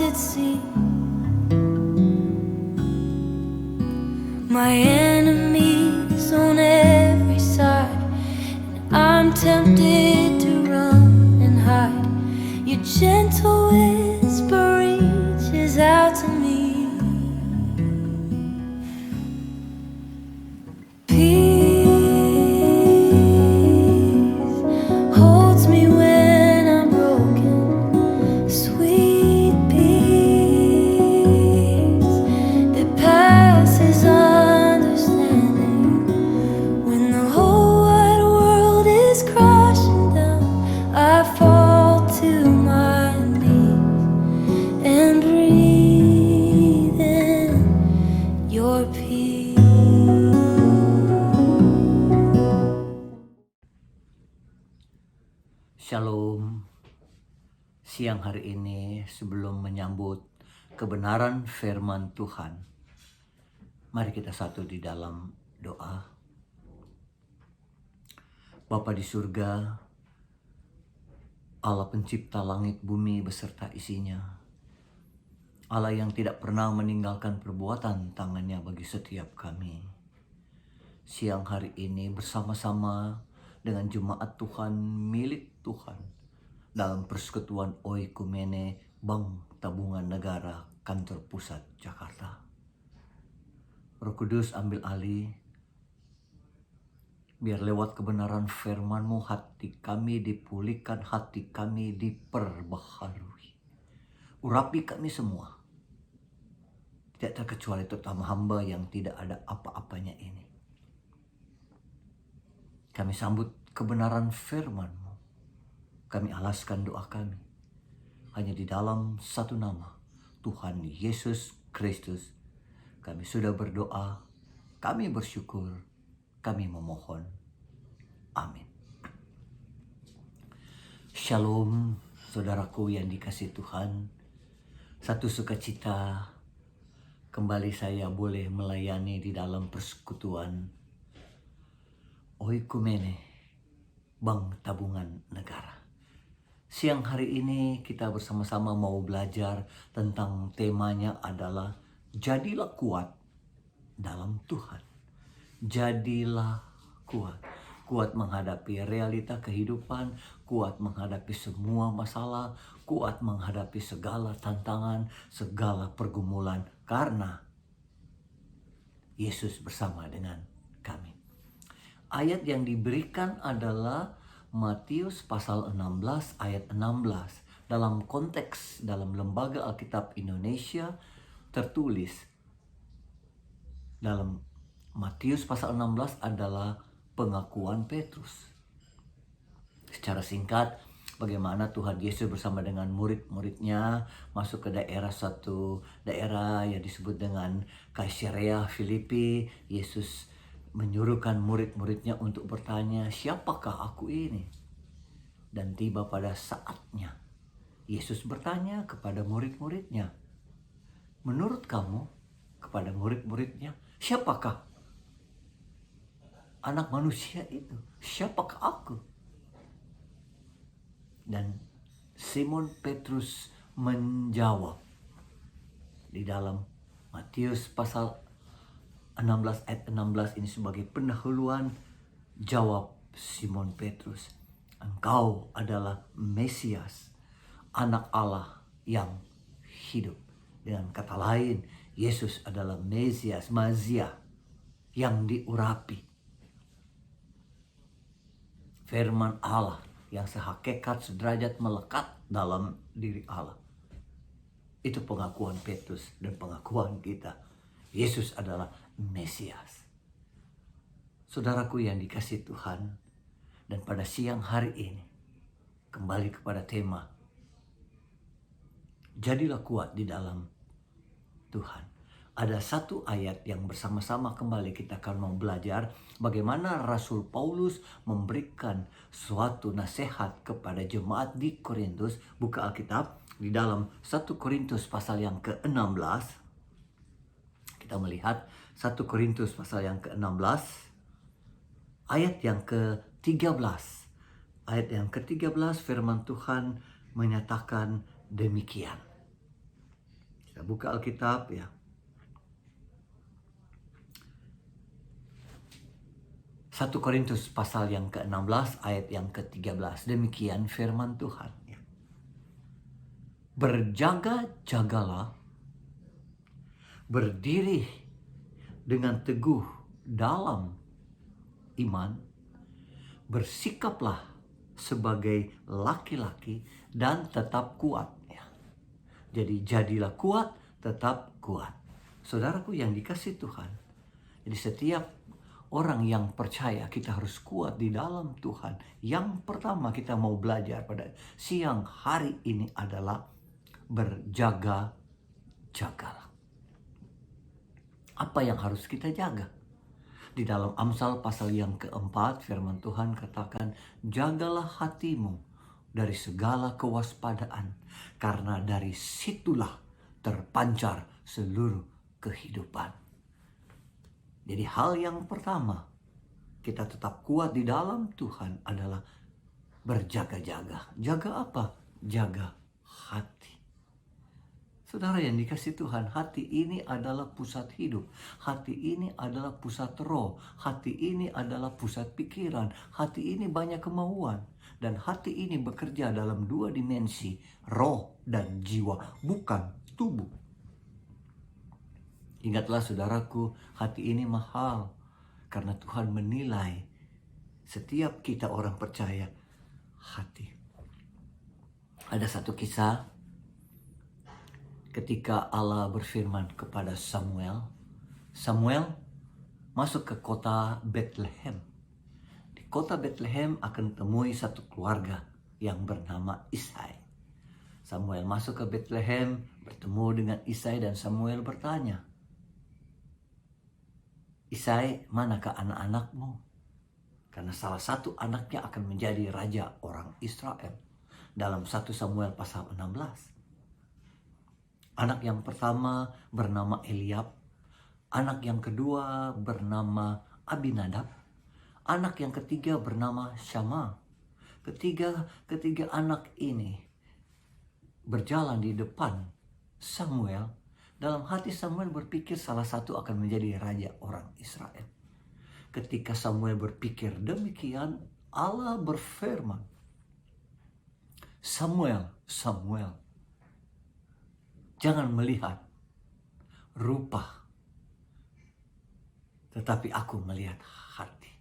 at sea. My enemies on every side, and I'm tempted to run and hide. Your gentle whisper reaches out to me. Peace holds me when I'm broken. Sweet peace that passes understanding. When the whole wide world is crashing down, I fall to my knees and breathe in your peace. Shalom. Siang hari ini sebelum menyambut kebenaran firman Tuhan, mari kita satu di dalam doa. Bapa di surga, Allah pencipta langit bumi beserta isinya, Allah yang tidak pernah meninggalkan perbuatan tangannya bagi setiap kami. Siang hari ini bersama-sama dengan jemaat Tuhan milik Tuhan dalam persekutuan Oikumene Bank Tabungan Negara Kantor Pusat Jakarta. Roh Kudus ambil alih, biar lewat kebenaran firman-Mu hati kami dipulihkan, hati kami diperbaharui. Urapi kami semua, tidak terkecuali terutama hamba yang tidak ada apa-apanya ini. Kami sambut kebenaran firman-Mu. Kami alaskan doa kami hanya di dalam satu nama, Tuhan Yesus Kristus. Kami sudah berdoa, kami bersyukur, kami memohon. Amin. Shalom, saudaraku yang dikasihi Tuhan. Satu sukacita kembali saya boleh melayani di dalam persekutuan Oikumene Bank Tabungan Negara. Siang hari ini kita bersama-sama mau belajar tentang temanya adalah jadilah kuat dalam Tuhan. Jadilah kuat. Kuat menghadapi realita kehidupan, kuat menghadapi semua masalah, kuat menghadapi segala tantangan, segala pergumulan, karena Yesus bersama dengan kami. Ayat yang diberikan adalah Matius pasal 16 ayat 16. Dalam konteks dalam Lembaga Alkitab Indonesia tertulis dalam Matius pasal 16 adalah pengakuan Petrus. Secara singkat, bagaimana Tuhan Yesus bersama dengan murid-muridnya masuk ke satu daerah yang disebut dengan Kaisarea Filipi. Yesus menyuruhkan murid-muridnya untuk bertanya, siapakah aku ini? Dan tiba pada saatnya, Yesus bertanya kepada murid-muridnya, menurut kamu, kepada murid-muridnya, siapakah anak manusia itu? Siapakah aku? Dan Simon Petrus menjawab di dalam Matius pasal 16 ayat 16 ini sebagai pendahuluan. Jawab Simon Petrus, engkau adalah Mesias, anak Allah yang hidup. Dengan kata lain, Yesus adalah Mesias, Mazia yang diurapi. Firman Allah yang sehakikat sederajat melekat dalam diri Allah. Itu pengakuan Petrus dan pengakuan kita. Yesus adalah Mesias. Saudaraku yang dikasihi Tuhan, dan pada siang hari ini kembali kepada tema jadilah kuat di dalam Tuhan. Ada satu ayat yang bersama-sama kembali kita akan mau belajar bagaimana Rasul Paulus memberikan suatu nasihat kepada jemaat di Korintus. Buka Alkitab di dalam 1 Korintus pasal yang ke-16. Kita melihat 1 Korintus pasal yang ke-16 ayat yang ke-13. Ayat yang ke-13 firman Tuhan menyatakan demikian. Kita buka Alkitab ya. 1 Korintus pasal yang ke-16 ayat yang ke-13. Demikian firman Tuhan. Ya. Berjaga-jagalah, berdiri dengan teguh dalam iman, bersikaplah sebagai laki-laki dan tetap kuat. Ya. Jadi jadilah kuat, tetap kuat. Saudaraku yang dikasih Tuhan. Jadi setiap orang yang percaya kita harus kuat di dalam Tuhan. Yang pertama kita mau belajar pada siang hari ini adalah berjaga-jagalah. Apa yang harus kita jaga? Di dalam Amsal pasal yang keempat firman Tuhan katakan, jagalah hatimu dari segala kewaspadaan, karena dari situlah terpancar seluruh kehidupan. Jadi hal yang pertama kita tetap kuat di dalam Tuhan adalah berjaga-jaga. Jaga apa? Jaga hati. Saudara yang dikasih Tuhan, hati ini adalah pusat hidup. Hati ini adalah pusat roh. Hati ini adalah pusat pikiran. Hati ini banyak kemauan. Dan hati ini bekerja dalam 2 dimensi, roh dan jiwa, bukan tubuh. Ingatlah saudaraku, hati ini mahal. Karena Tuhan menilai setiap kita orang percaya hati. Ada satu kisah ketika Allah berfirman kepada Samuel. Samuel masuk ke kota Bethlehem. Di kota Bethlehem akan temui satu keluarga yang bernama Isai. Samuel masuk ke Bethlehem, bertemu dengan Isai dan Samuel bertanya, Isai, manakah anak-anakmu? Karena salah satu anaknya akan menjadi raja orang Israel. Dalam 1 Samuel pasal 16. Anak yang pertama bernama Eliab. Anak yang kedua bernama Abinadab. Anak yang ketiga bernama Syama. Ketiga anak ini berjalan di depan Samuel. Dalam hati Samuel berpikir salah satu akan menjadi raja orang Israel. Ketika Samuel berpikir demikian, Allah berfirman, Samuel, Samuel, jangan melihat rupa, tetapi aku melihat hati.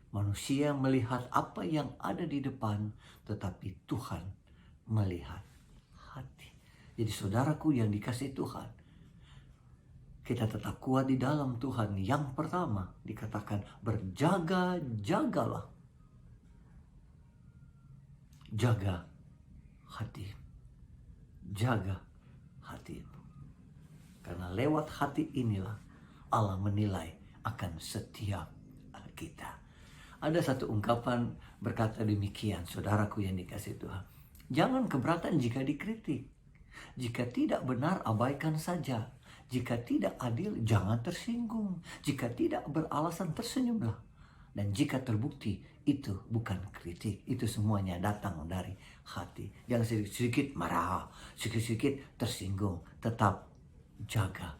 Manusia melihat apa yang ada di depan, tetapi Tuhan melihat hati. Jadi saudaraku yang dikasih Tuhan, kita tetap kuat di dalam Tuhan. Yang pertama dikatakan berjaga-jagalah. Jaga hati. Jaga hatimu. Karena lewat hati inilah Allah menilai akan setiap kita. Ada satu ungkapan berkata demikian, saudaraku yang dikasih Tuhan. Jangan keberatan jika dikritik. Jika tidak benar, abaikan saja. Jika tidak adil, jangan tersinggung. Jika tidak beralasan, tersenyumlah. Dan jika terbukti, itu bukan kritik. Itu semuanya datang dari hati. Jangan sedikit-sedikit marah, sedikit-sedikit tersinggung. Tetap jaga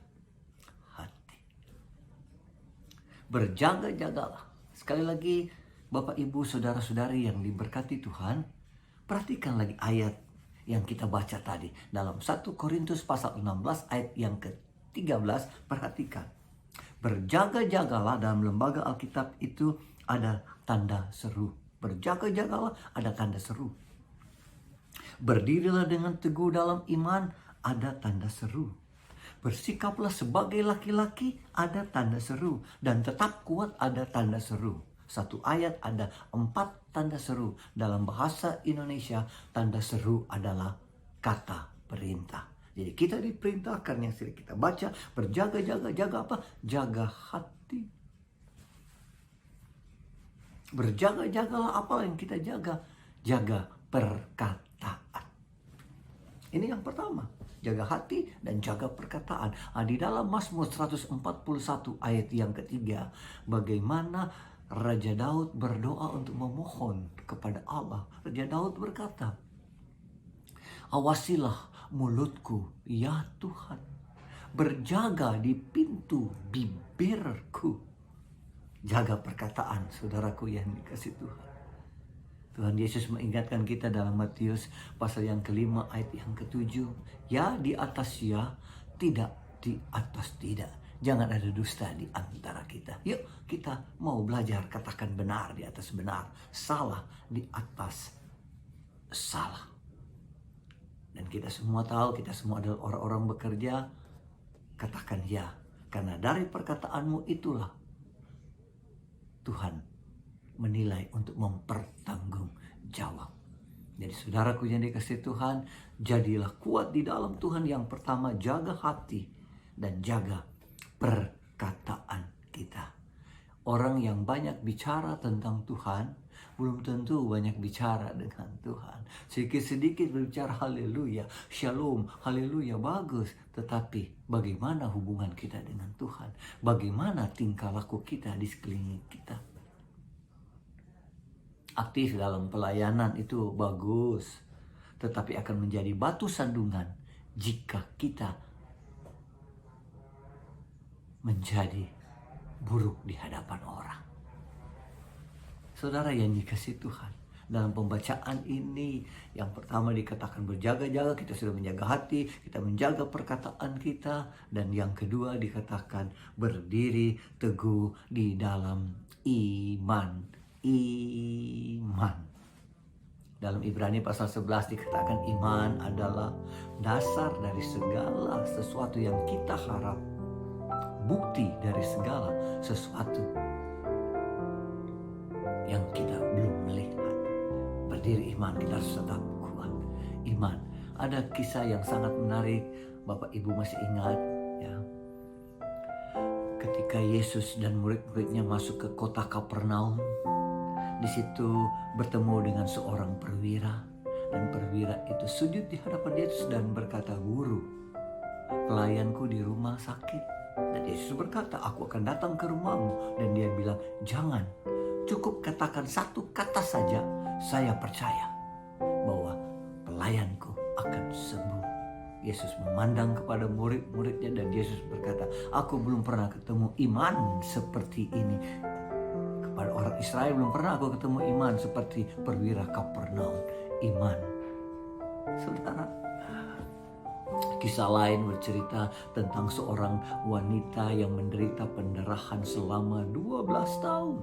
hati. Berjaga-jagalah. Sekali lagi, Bapak, Ibu, Saudara-saudari yang diberkati Tuhan, perhatikan lagi ayat yang kita baca tadi dalam 1 Korintus pasal 16 ayat yang ke-13. Perhatikan, berjaga-jagalah. Dalam lembaga Alkitab itu ada tanda seru. Berjaga-jagalah, ada tanda seru. Berdirilah dengan teguh dalam iman, ada tanda seru. Bersikaplah sebagai laki-laki, ada tanda seru. Dan tetap kuat, ada tanda seru. Satu ayat ada 4 tanda seru. Dalam bahasa Indonesia, tanda seru adalah kata perintah. Jadi kita diperintahkan yang sering kita baca, berjaga-jaga. Jaga apa? Jaga hati. Berjaga-jagalah, apa yang kita jaga? Jaga perkataan. Ini yang pertama. Jaga hati dan jaga perkataan. Di dalam Mazmur 141 ayat yang ketiga, bagaimana Raja Daud berdoa untuk memohon kepada Allah. Raja Daud berkata, awasilah mulutku, ya Tuhan. Berjaga di pintu bibirku. Jaga perkataan saudaraku yang dikasih Tuhan. Tuhan Yesus mengingatkan kita dalam Matius pasal yang ke-5 ayat yang ke-7. Ya di atas ya, tidak di atas tidak. Jangan ada dusta di antara kita. Yuk kita mau belajar katakan benar di atas benar, salah di atas salah. Dan kita semua tahu, kita semua adalah orang-orang bekerja. Katakan ya, karena dari perkataanmu itulah Tuhan menilai untuk mempertanggungjawab. Jadi saudaraku yang dikasihi Tuhan, jadilah kuat di dalam Tuhan. Yang pertama, jaga hati dan jaga perkataan kita. Orang yang banyak bicara tentang Tuhan belum tentu banyak bicara dengan Tuhan. Sedikit-sedikit berbicara haleluya, shalom, haleluya, bagus. Tetapi bagaimana hubungan kita dengan Tuhan? Bagaimana tingkah laku kita di sekeliling kita? Aktif dalam pelayanan itu bagus, tetapi akan menjadi batu sandungan jika kita menjadi buruk di hadapan orang. Saudara yang dikasihi Tuhan, dalam pembacaan ini yang pertama dikatakan berjaga-jaga, kita sudah menjaga hati, kita menjaga perkataan kita. Dan yang kedua dikatakan berdiri teguh di dalam iman. Dalam Ibrani pasal 11 dikatakan iman adalah dasar dari segala sesuatu yang kita harap, bukti dari segala sesuatu yang kita belum melihat. Berdiri iman, kita harus tetap kuat. Iman. Ada kisah yang sangat menarik, Bapak Ibu masih ingat ya. Ketika Yesus dan murid-muridnya masuk ke kota Kapernaum, di situ bertemu dengan seorang perwira, dan perwira itu sujud di hadapan Yesus dan berkata, "Guru, pelayanku di rumah sakit." Dan Yesus berkata, "Aku akan datang ke rumahmu." Dan dia bilang, "Jangan, cukup katakan satu kata saja, saya percaya bahwa pelayanku akan sembuh." Yesus memandang kepada murid-muridnya dan Yesus berkata, "Aku belum pernah ketemu iman seperti ini. Pada orang Israel belum pernah aku ketemu iman seperti perwira Kapernaum." Iman. Saudara, kisah lain bercerita tentang seorang wanita yang menderita pendarahan selama 12 tahun.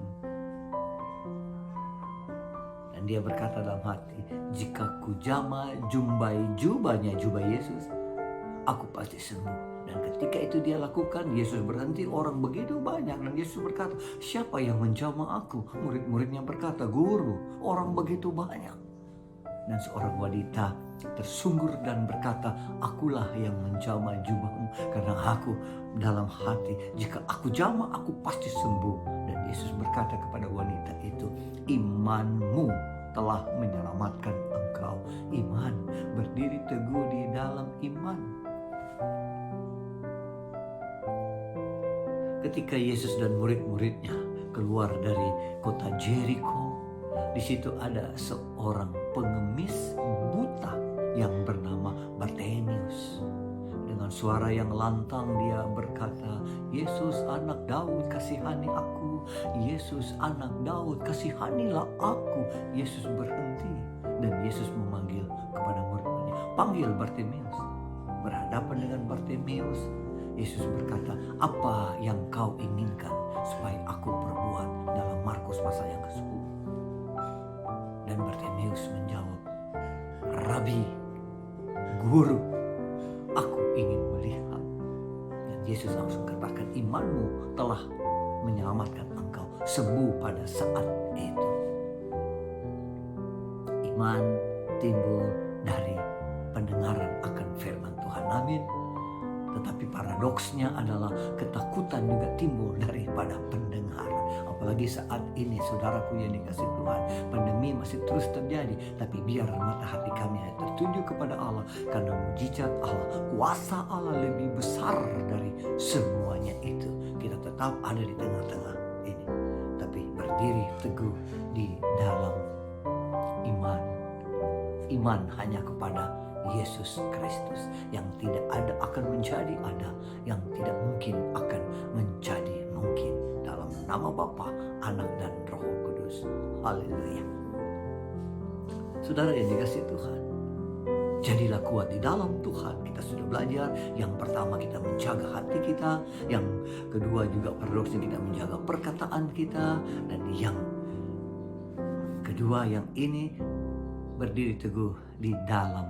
Dan dia berkata dalam hati, "Jika ku jumpai jubahnya, jubah Yesus, aku pasti sembuh." Dan ketika itu dia lakukan, Yesus berhenti, orang begitu banyak. Dan Yesus berkata, "Siapa yang menjamah aku?" Murid-muridnya berkata, "Guru, orang begitu banyak." Dan seorang wanita tersunggur dan berkata, "Akulah yang menjamah jubahmu, karena aku dalam hati, jika aku jamah, aku pasti sembuh." Dan Yesus berkata kepada wanita itu, "Imanmu telah menyelamatkan engkau." Iman, berdiri teguh di dalam iman. Ketika Yesus dan murid-muridnya keluar dari kota Jericho, di situ ada seorang pengemis buta yang bernama Bartimius. Dengan suara yang lantang dia berkata, "Yesus anak Daud, kasihani aku. Yesus anak Daud, kasihanilah aku." Yesus berhenti dan Yesus memanggil kepada murid-muridnya, "Panggil Bartimius." Berhadapan dengan Bartimius, Yesus berkata, "Apa yang kau inginkan supaya aku perbuat?" Dalam Markus pasal yang ke-10. Dan Bartimius menjawab, "Rabi, Guru, aku ingin melihat." Dan Yesus langsung katakan, "Imanmu telah menyelamatkan engkau." Sembuh pada saat itu. Iman timbul dari pendengaran akan firman Tuhan. Amin. Tetapi paradoksnya adalah ketakutan juga timbul daripada pendengaran. Apalagi saat ini, saudaraku yang dikasihi Tuhan, pandemi masih terus terjadi. Tapi biar mata hati kami tertuju kepada Allah, karena mujizat Allah, kuasa Allah lebih besar dari semuanya itu. Kita tetap ada di tengah-tengah ini, tapi berdiri teguh di dalam iman. Iman hanya kepada Yesus Kristus. Yang tidak ada akan menjadi ada, yang tidak mungkin akan menjadi mungkin. Dalam nama Bapa, Anak, dan Roh Kudus. Haleluya. Saudara yang dikasihi Tuhan, jadilah kuat di dalam Tuhan. Kita sudah belajar. Yang pertama, kita menjaga hati kita. Yang kedua juga paradoksnya, kita menjaga perkataan kita. Dan yang kedua, yang ini berdiri teguh di dalam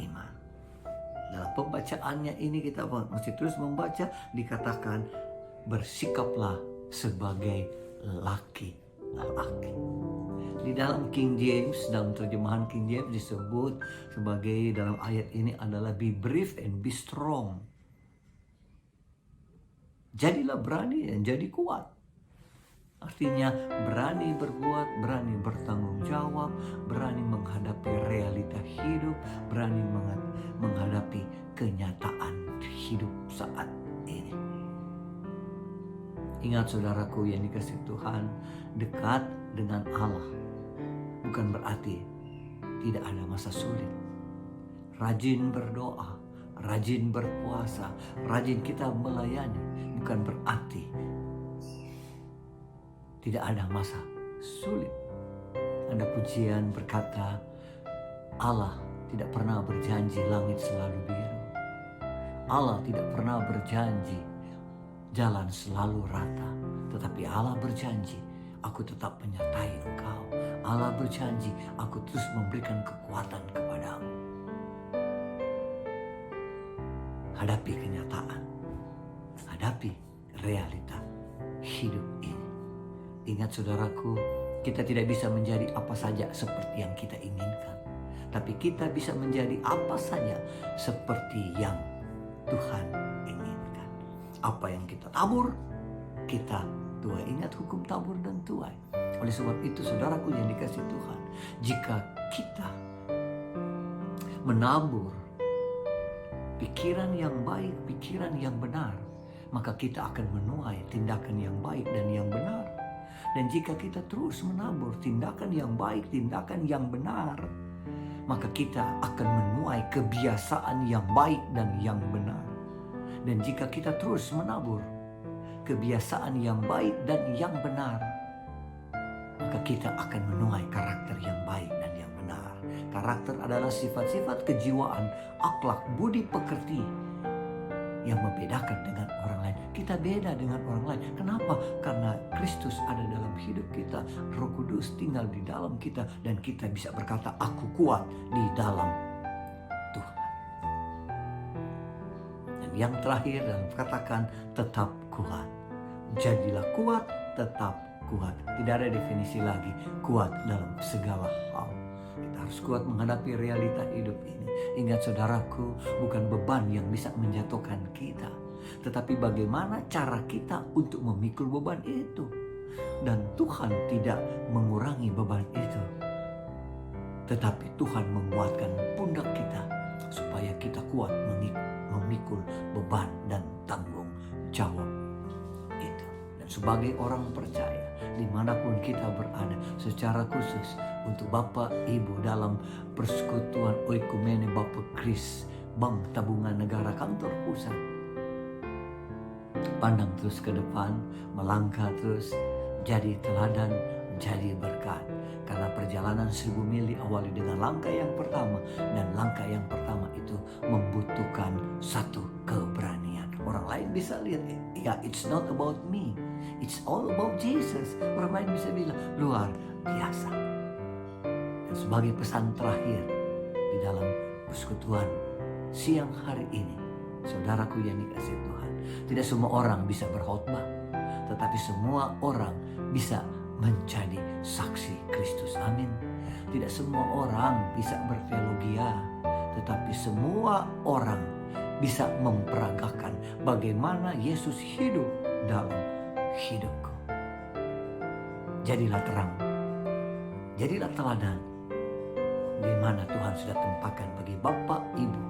iman. Dalam pembacaannya ini kita masih terus membaca, dikatakan bersikaplah sebagai laki-laki. Di dalam King James, dalam terjemahan King James disebut sebagai, dalam ayat ini adalah be brave and be strong. Jadilah berani dan jadi kuat. Artinya berani berbuat, berani bertanggung jawab, berani menghadapi realita hidup, berani menghadapi kenyataan hidup saat ini. Ingat saudaraku yang dikasihi Tuhan, dekat dengan Allah bukan berarti tidak ada masa sulit. Rajin berdoa, rajin berpuasa, rajin kita melayani bukan berarti tidak ada masa sulit. Ada pujian berkata, Allah tidak pernah berjanji langit selalu biru. Allah tidak pernah berjanji jalan selalu rata. Tetapi Allah berjanji, aku tetap menyertai engkau. Allah berjanji, aku terus memberikan kekuatan kepadamu. Hadapi kenyataan. Hadapi realita hidup ini. Ingat saudaraku, kita tidak bisa menjadi apa saja seperti yang kita inginkan. Tapi kita bisa menjadi apa saja seperti yang Tuhan inginkan. Apa yang kita tabur, kita tuai. Ingat hukum tabur dan tuai. Oleh sebab itu saudaraku yang dikasihi Tuhan, jika kita menabur pikiran yang baik, pikiran yang benar, maka kita akan menuai tindakan yang baik dan yang benar. Dan jika kita terus menabur tindakan yang baik, tindakan yang benar, maka kita akan menuai kebiasaan yang baik dan yang benar. Dan jika kita terus menabur kebiasaan yang baik dan yang benar, maka kita akan menuai karakter yang baik dan yang benar. Karakter adalah sifat-sifat kejiwaan, akhlak, budi pekerti yang membedakan dengan orang lain. Kita beda dengan orang lain. Kenapa? Karena Kristus ada dalam hidup kita. Roh Kudus tinggal di dalam kita. Dan kita bisa berkata, aku kuat di dalam Tuhan. Dan yang terakhir, dalam katakan tetap kuat. Jadilah kuat, tetap kuat. Tidak ada definisi lagi. Kuat dalam segala hal. Kita harus kuat menghadapi realita hidup ini. Ingat saudaraku, bukan beban yang bisa menjatuhkan kita, tetapi bagaimana cara kita untuk memikul beban itu. Dan Tuhan tidak mengurangi beban itu, tetapi Tuhan menguatkan pundak kita supaya kita kuat memikul beban dan tanggung jawab itu. Dan sebagai orang percaya, dimanapun kita berada, secara khusus untuk Bapak Ibu dalam Persekutuan Oikumene Bapak Kris Bank Tabungan Negara Kantor Pusat, pandang terus ke depan, melangkah terus, jadi teladan, jadi berkat. Karena perjalanan 1000 mil diawali dengan langkah yang pertama, dan langkah yang pertama itu membutuhkan satu keberanian. Orang lain bisa lihat, ya it's not about me, it's all about Jesus. Orang lain bisa bilang luar biasa. Dan sebagai pesan terakhir di dalam persekutuan siang hari ini, saudaraku yang dikasihi Tuhan, tidak semua orang bisa berkhotbah, tetapi semua orang bisa menjadi saksi Kristus. Amin. Tidak semua orang bisa berteologia, tetapi semua orang bisa memperagakan bagaimana Yesus hidup dalam hidupku. Jadilah terang, jadilah teladan di mana Tuhan sudah tempatkan bagi Bapak Ibu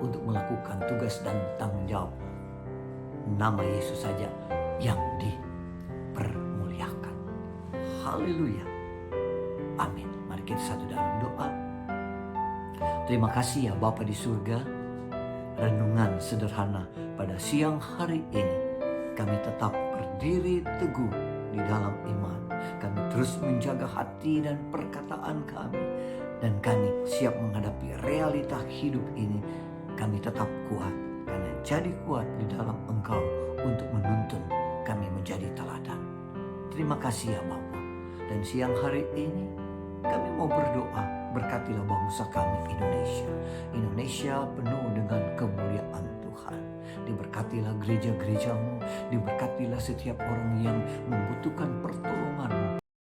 untuk melakukan tugas dan tanggung jawab. Nama Yesus saja yang dipermuliakan. Haleluya. Amin. Mari kita satu dalam doa. Terima kasih ya Bapa di surga. Renungan sederhana pada siang hari ini, kami tetap berdiri teguh di dalam iman. Kami terus menjaga hati dan perkataan kami, dan kami siap menghadapi realita hidup ini. Kami tetap kuat, karena jadi kuat di dalam Engkau untuk menuntun kami menjadi teladan. Terima kasih ya Bapa. Dan siang hari ini kami mau berdoa, berkatilah bangsa kami Indonesia. Indonesia penuh dengan kemuliaan Tuhan. Diberkatilah gereja-gerejamu, diberkatilah setiap orang yang membutuhkan pertolonganmu